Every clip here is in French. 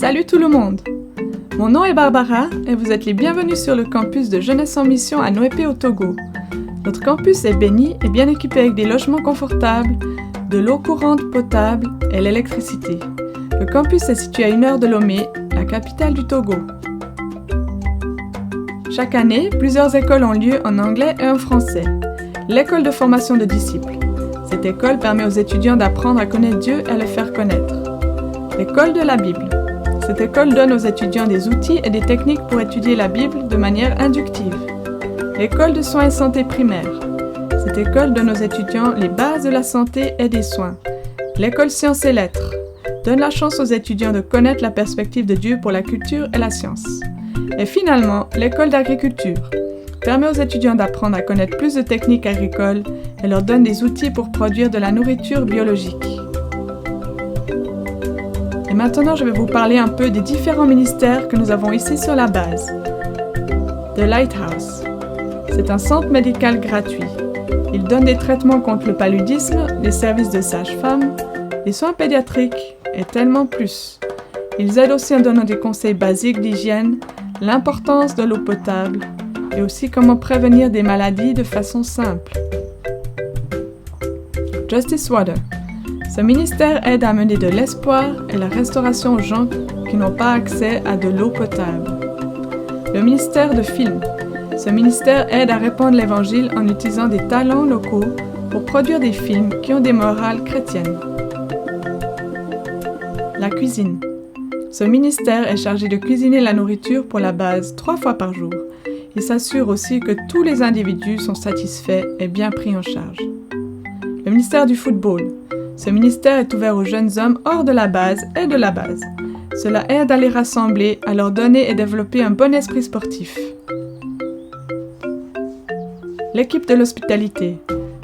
Salut tout le monde! Mon nom est Barbara et vous êtes les bienvenus sur le campus de Jeunesse en Mission à Nouépé au Togo. Notre campus est béni et bien équipé avec des logements confortables, de l'eau courante potable et l'électricité. Le campus est situé à 1 heure de Lomé, la capitale du Togo. Chaque année, plusieurs écoles ont lieu en anglais et en français. L'école de formation de disciples. Cette école permet aux étudiants d'apprendre à connaître Dieu et à le faire connaître. L'école de la Bible. Cette école donne aux étudiants des outils et des techniques pour étudier la Bible de manière inductive. L'école de soins et santé primaire. Cette école donne aux étudiants les bases de la santé et des soins. L'école sciences et lettres donne la chance aux étudiants de connaître la perspective de Dieu pour la culture et la science. Et finalement, l'école d'agriculture permet aux étudiants d'apprendre à connaître plus de techniques agricoles et leur donne des outils pour produire de la nourriture biologique. Et maintenant, je vais vous parler un peu des différents ministères que nous avons ici sur la base. The Lighthouse. C'est un centre médical gratuit. Il donne des traitements contre le paludisme, des services de sage-femme, des soins pédiatriques et tellement plus. Ils aident aussi en donnant des conseils basiques d'hygiène, l'importance de l'eau potable et aussi comment prévenir des maladies de façon simple. Justice Water. Ce ministère aide à amener de l'espoir et la restauration aux gens qui n'ont pas accès à de l'eau potable. Le ministère de film. Ce ministère aide à répandre l'Évangile en utilisant des talents locaux pour produire des films qui ont des morales chrétiennes. La cuisine. Ce ministère est chargé de cuisiner la nourriture pour la base 3 fois par jour. Il s'assure aussi que tous les individus sont satisfaits et bien pris en charge. Le ministère du football. Ce ministère est ouvert aux jeunes hommes hors de la base et de la base. Cela aide à les rassembler, à leur donner et développer un bon esprit sportif. L'équipe de l'hospitalité.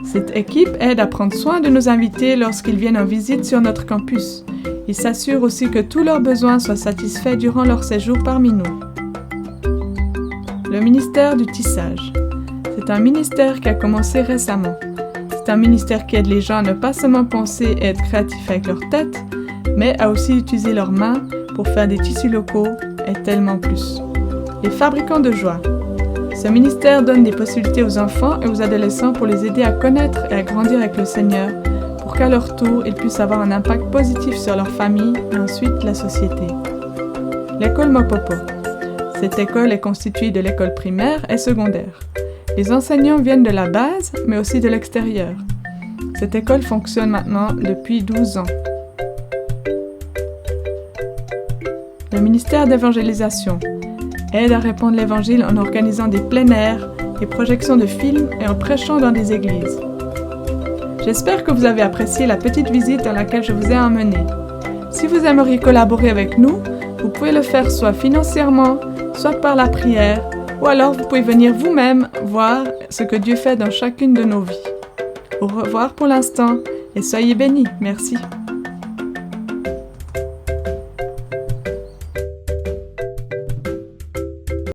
Cette équipe aide à prendre soin de nos invités lorsqu'ils viennent en visite sur notre campus. Ils s'assurent aussi que tous leurs besoins soient satisfaits durant leur séjour parmi nous. Le ministère du tissage. C'est un ministère qui a commencé récemment. C'est un ministère qui aide les gens à ne pas seulement penser et être créatifs avec leur tête, mais à aussi utiliser leurs mains pour faire des tissus locaux et tellement plus. Les fabricants de joie. Ce ministère donne des possibilités aux enfants et aux adolescents pour les aider à connaître et à grandir avec le Seigneur, pour qu'à leur tour, ils puissent avoir un impact positif sur leur famille et ensuite la société. L'école Mopopo. Cette école est constituée de l'école primaire et secondaire. Les enseignants viennent de la base, mais aussi de l'extérieur. Cette école fonctionne maintenant depuis 12 ans. Le ministère d'évangélisation aide à répandre l'Évangile en organisant des plein air, des projections de films et en prêchant dans des églises. J'espère que vous avez apprécié la petite visite dans laquelle je vous ai emmené. Si vous aimeriez collaborer avec nous, vous pouvez le faire soit financièrement, soit par la prière, ou alors vous pouvez venir vous-même voir ce que Dieu fait dans chacune de nos vies. Au revoir pour l'instant et soyez bénis. Merci.